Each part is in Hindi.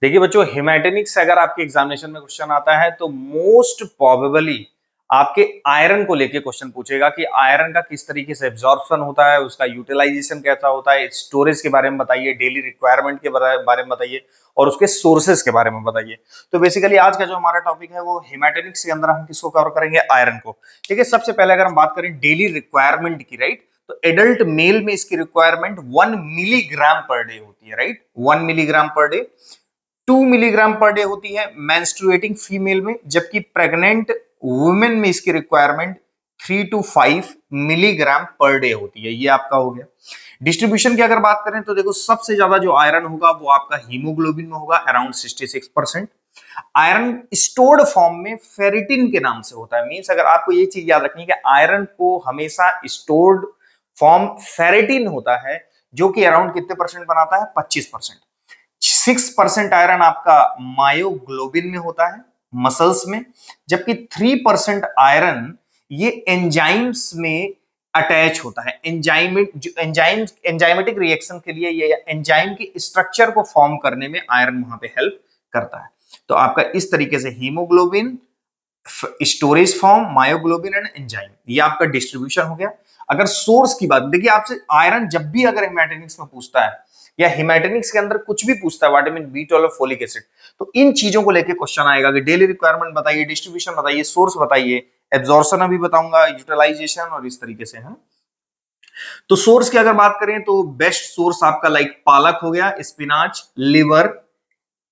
देखिए बच्चों, हेमेटोनिक्स से अगर आपके एग्जामिनेशन में क्वेश्चन आता है तो मोस्ट प्रोबेबली आपके आयरन को लेके क्वेश्चन पूछेगा कि आयरन का किस तरीके से एब्जॉर्प्शन होता है, उसका यूटिलाइजेशन कैसा होता है, स्टोरेज के बारे में बताइए, डेली रिक्वायरमेंट के बारे में बताइए और उसके सोर्सेज के बारे में बताइए। तो बेसिकली आज का जो हमारा टॉपिक है वो हेमेटोनिक्स के अंदर हम किसको कवर करेंगे, आयरन को। ठीक है, सबसे पहले अगर हम बात करें डेली रिक्वायरमेंट की, राइट, तो एडल्ट मेल में इसकी रिक्वायरमेंट 1 मिलीग्राम पर डे होती है, right, 1 milligram per day. 2 milligram per day होती है मेंस्ट्रुएटिंग फीमेल में, जबकि प्रेग्नेंट वुमेन में इसकी requirement 3 to 5 milligram per day होती है। ये आपका हो गया। डिस्ट्रीब्यूशन की अगर बात करें तो देखो, सबसे ज्यादा जो आयरन होगा वो आपका हीमोग्लोबिन में होगा, अराउंड 66%। आयरन स्टोर्ड फॉर्म में फेरिटिन के नाम से होता है। मींस अगर आपको ये चीज याद रखनी है कि आयरन को हमेशा स्टोर्ड फॉर्म फेरिटिन होता है, जो कि अराउंड कितने परसेंट बनाता है, 25%। 6% आयरन आपका मायोग्लोबिन में होता है, मसल्स में, जबकि 3% आयरन ये एंजाइम्स में अटैच होता है। एंजाइमेटिक रिएक्शन के लिए ये एंजाइम की स्ट्रक्चर को फॉर्म करने में आयरन वहां पे हेल्प करता है। तो आपका इस तरीके से haemoglobin, storage form, myoglobin and enzyme, ये आपका डिस्ट्रीब्यूशन हो गया। अगर सोर्स की बात देखिए, आपसे आयरन जब भी अगर हेमेटोनिक्स में पूछता है या हेमेटोनिक्स के अंदर कुछ भी पूछता है, विटामिन B12, फोलिक एसिड, तो इन चीजों को लेके क्वेश्चन आएगा कि डेली रिक्वायरमेंट बताइए, डिस्ट्रीब्यूशन बताइए, सोर्स बताइए, एब्जॉर्प्शन अभी बताऊंगा, यूटिलाइजेशन और इस तरीके से है। तो सोर्स की अगर बात करें तो बेस्ट सोर्स आपका लाइक पालक हो गया, spinach, liver,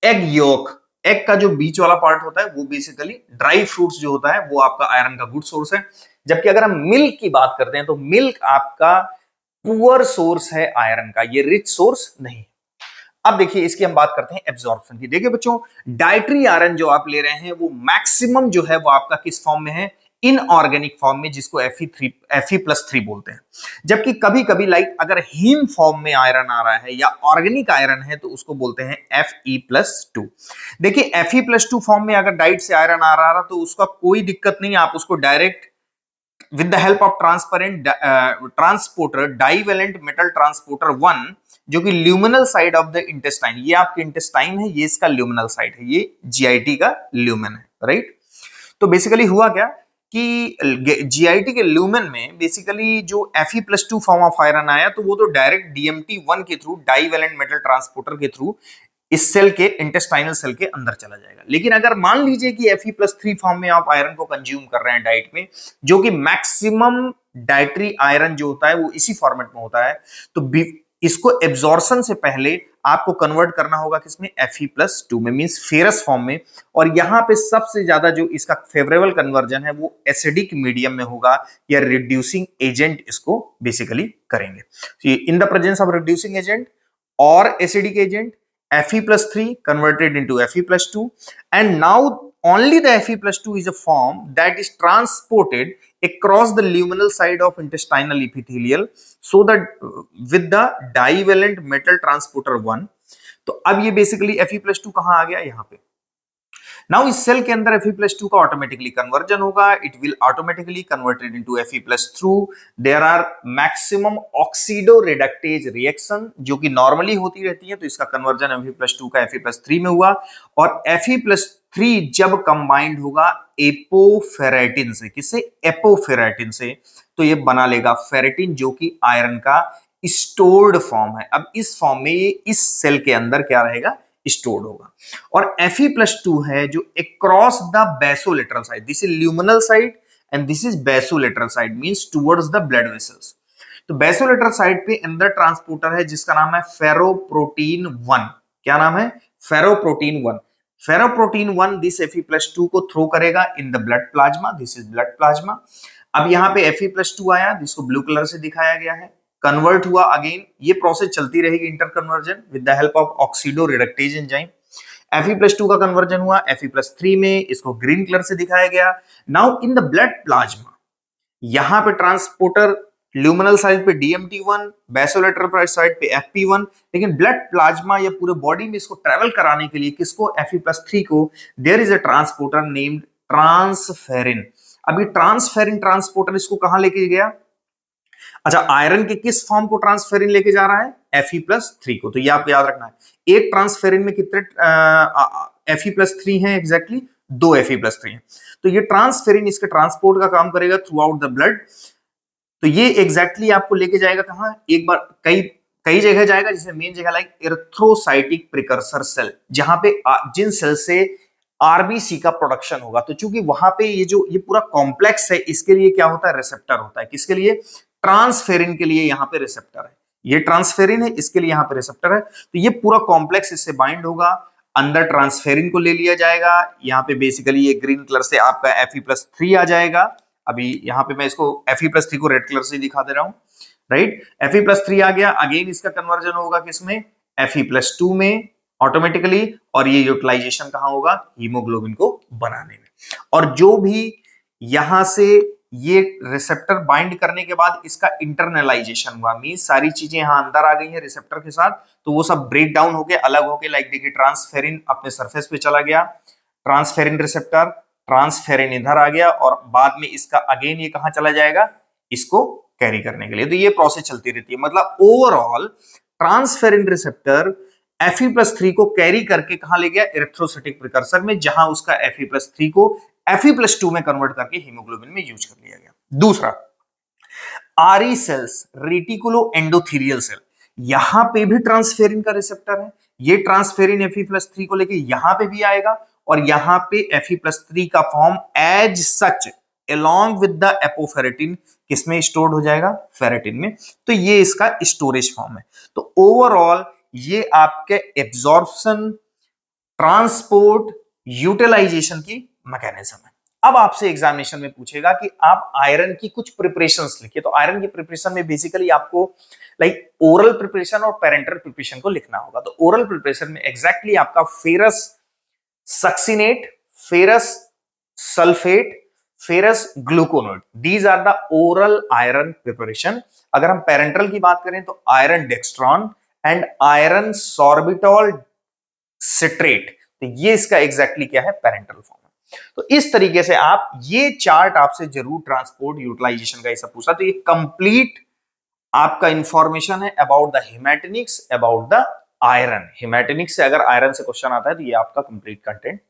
egg yolk. Egg का जो बीच वाला पार्ट होता है वो बेसिकली ड्राई फ्रूट्स जो होता है वो आपका आयरन का गुड सोर्स है। जबकि अगर हम मिल्क की बात करते हैं तो मिल्क आपका पुअर सोर्स है आयरन का, ये रिच सोर्स नहीं है। अब देखिए, इसकी हम बात करते हैं एब्जॉर्प्शन की। देखिए बच्चों, डाइटरी आयरन जो आप ले रहे हैं वो मैक्सिमम जो है वो आपका किस फॉर्म में है, इनऑर्गेनिक फॉर्म में, जिसको Fe+3 बोलते हैं। जबकि कभी कभी लाइक अगर हीम फॉर्म में आयरन आ रहा है या ऑर्गेनिक आयरन है तो उसको बोलते हैं Fe+2। देखिए, Fe+2 फॉर्म में अगर डाइट से आयरन आ रहा तो उसका कोई दिक्कत नहीं, आप उसको direct with the help of transparent transporter, divalent metal transporter 1, जो कि luminal side of the intestine, ये आपके इंटेस्टाइन है, ये इसका ल्यूमिनल साइड है, ये जीआईटी का ल्यूमेन है, राइट। तो बेसिकली हुआ क्या कि जीआईटी के ल्यूमेन में बेसिकली जो Fe+2 फॉर्म ऑफ आयरन आया तो वो तो डायरेक्ट DMT1 के थ्रू, डाइवेलेंट मेटल ट्रांसपोर्टर के थ्रू इस सेल के, इंटेस्टाइनल सेल के अंदर चला जाएगा। लेकिन अगर मान लीजिए कि Fe+3 फॉर्म में आप आयरन को कंज्यूम कर रहे हैं डाइट में, जो कि मैक्सिमम डाइटरी आयरन जो होता है वो इसी फॉर्मेट में होता है, तो इसको एब्जॉर्प्शन से पहले आपको कन्वर्ट करना होगा किसमें, Fe+2 में, मींस फेरस फॉर्म में। और यहां पे सबसे ज्यादा जो इसका फेवरेबल कन्वर्जन है वो एसिडिक मीडियम में होगा, या रिड्यूसिंग एजेंट इसको बेसिकली करेंगे। In the presence of reducing agent और acidic agent, Fe+3 converted into Fe+2, and now only the Fe+2 is a form that is transported across the luminal side of intestinal epithelial, so that with the divalent metal transporter 1। तो अब ये बेसिकली Fe+2 कहां आ गया, यहां पे। नाउ इस सेल के अंदर Fe+2 का ऑटोमेटिकली कन्वर्जन होगा, it will automatically converted into Fe+2। There are maximum oxido reductase reaction जो कि नॉर्मली होती रहती है, तो इसका कन्वर्जन Fe+2 का Fe+3 में हुआ। और Fe+3 जब कंबाइंड होगा एपोफेरेटिन से, किससे, एपोफेरेटिन से, तो ये बना लेगा फेरेटिन, जो कि आयरन का स्टोर्ड फॉर्म है। अब इस फॉर्म में ये इस सेल के अंदर क्या रहेगा, स्टोर्ड होगा। और Fe+2 है जो across the basolateral side, this is luminal side and this is basolateral side, means towards the blood vessels. तो बेसोलेटरल साइड पे अंदर ट्रांसपोर्टर है जिसका नाम है फेरोप्रोटीन 1। क्या नाम है, फेरोप्रोटीन 1। फेरोप्रोटीन 1 दिस Fe+2 को थ्रो करेगा in the blood plasma, this is blood plasma. अब यहाँ पे Fe+2 आया जिसको ब्लू कलर से दिखाया गया है, कन्वर्ट हुआ अगेन, ये प्रोसेस चलती रहेगी inter conversion with the help of oxido reductase enzyme. Fe+2 का कन्वर्जन हुआ Fe+3 में, इसको ग्रीन कलर से दिखाया गया। Now in the blood plasma, यहां पे ट्रांसपोर्टर ल्यूमिनल साइड पे DMT1, बेसोलेटरल साइड पे Fp1, लेकिन ब्लड प्लाज्मा या पूरे बॉडी में इसको ट्रेवल कराने के लिए किसको, Fe+3 को, there is a transporter named transferrin. अभी ट्रांसफेरिन ट्रांसपोर्टर इसको कहां लेके गया, अच्छा, आयरन के किस फॉर्म को ट्रांसफेरिन लेके जा रहा है, Fe+3 को। तो ये आपको याद रखना है। एक ट्रांसफेरिन में कितने Fe+3 है? एग्जैक्टली 2 Fe+3 है। तो ये ट्रांसफेरिन इसके ट्रांसपोर्ट का काम करेगा थ्रू आउट द ब्लड। तो ये एग्जैक्टली आपको लेके जाएगा कहां? एक बार कई कई जगह जाएगा, जिसमें मेन जगह लाइक एरिथ्रोसाइटिक प्रिकर्सर सेल, जहां पे जिन सेल से आरबीसी का प्रोडक्शन होगा। तो चूंकि वहां पे ये पूरा कॉम्प्लेक्स है, इसके लिए क्या होता है? रिसेप्टर होता है। किसके लिए? ट्रांसफेरिन के लिए यहां पे रिसेप्टर है। ये ट्रांसफेरिन है, इसके लिए यहां पे रिसेप्टर है। तो ये पूरा कॉम्प्लेक्स इससे बाइंड होगा, अंदर ट्रांसफेरिन को ले लिया जाएगा। यहाँ पे बेसिकली ये ग्रीन कलर से आपका Fe+3 आ जाएगा। अभी यहाँ पे मैं इसको Fe+3 को रेड कलर से दिखा दे रहा हूं, राइट। Fe+3 आ गया। अगेन इसका कन्वर्जन होगा किसमें? Fe+2 में ऑटोमेटिकली। और ये यूटिलाइजेशन कहां होगा? हीमोग्लोबिन को बनाने में। और जो भी यहां से ये रिसेप्टर बाइंड करने के बाद इसका इंटरनलाइजेशन हुआ, मीन सारी चीजें यहां अंदर आ गई हैं रिसेप्टर के साथ, तो वो सब ब्रेक डाउन होके अलग होके, लाइक देखिए ट्रांसफेरिन अपने सरफेस पे चला गया, ट्रांसफेरिन रिसेप्टर, ट्रांसफेरिन इधर आ गया, और बाद में इसका अगेन ये कहां चला जाएगा? इसको कैरी करने के लिए। तो ये प्रोसेस चलती रहती है। मतलब ओवरऑल ट्रांसफेरिन रिसेप्टर Fe+3 को कैरी करके कहां ले गया? इरिथ्रोसाइटिक प्रिकर्सर में, जहां उसका Fe+3 को Fe+2 में कन्वर्ट करके हीमोग्लोबिन में यूज कर लिया गया। दूसरा, आरई सेल्स, रेटिकुलो एंडोथेलियल सेल, यहां पे भी ट्रांसफेरिन का रिसेप्टर है। ये ट्रांसफेरिन Fe+3 को लेके यहां पे भी आएगा, और यहां पे Fe+3 का form as such along with the apoferritin किसमें स्टोर्ड हो जाएगा? फेरेटिन में। तो ये इसका स्टोरेज फॉर्म है। तो ओवरऑल ये आपके एब्जॉर्प्शन, ट्रांसपोर्ट, यूटिलाइजेशन की मैकेनिज्म है। अब आपसे एग्जामिनेशन में पूछेगा कि आप आयरन की कुछ प्रिपरेशंस लिखिए। तो आयरन की प्रिपरेशन में बेसिकली आपको लाइक ओरल प्रिपरेशन और पेरेंटल प्रिपरेशन को लिखना होगा। तो ओरल प्रिपरेशन में एग्जैक्टली आपका ferrous succinate, ferrous sulphate, ferrous gluconate, these are the oral iron preparation. अगर हम पेरेंटल की बात करें तो iron dextran and iron sorbitol citrate. तो ये इसका एग्जैक्टली क्या है? Parenteral form. तो इस तरीके से आप ये चार्ट आपसे जरूर ट्रांसपोर्ट यूटिलाइजेशन का ऐसा पूछा। तो ये कंप्लीट आपका इंफॉर्मेशन है about the haematinics, about the iron. Haematinics से अगर आयरन से क्वेश्चन आता है तो ये आपका कंप्लीट कंटेंट है।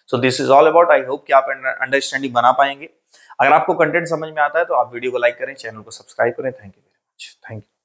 So this is all about. I hope कि आप अंडरस्टैंडिंग बना पाएंगे। अगर आपको कंटेंट समझ में आता है तो आप वीडियो को लाइक करें, चैनल को सब्सक्राइब करें। Thank you very much. Thank you.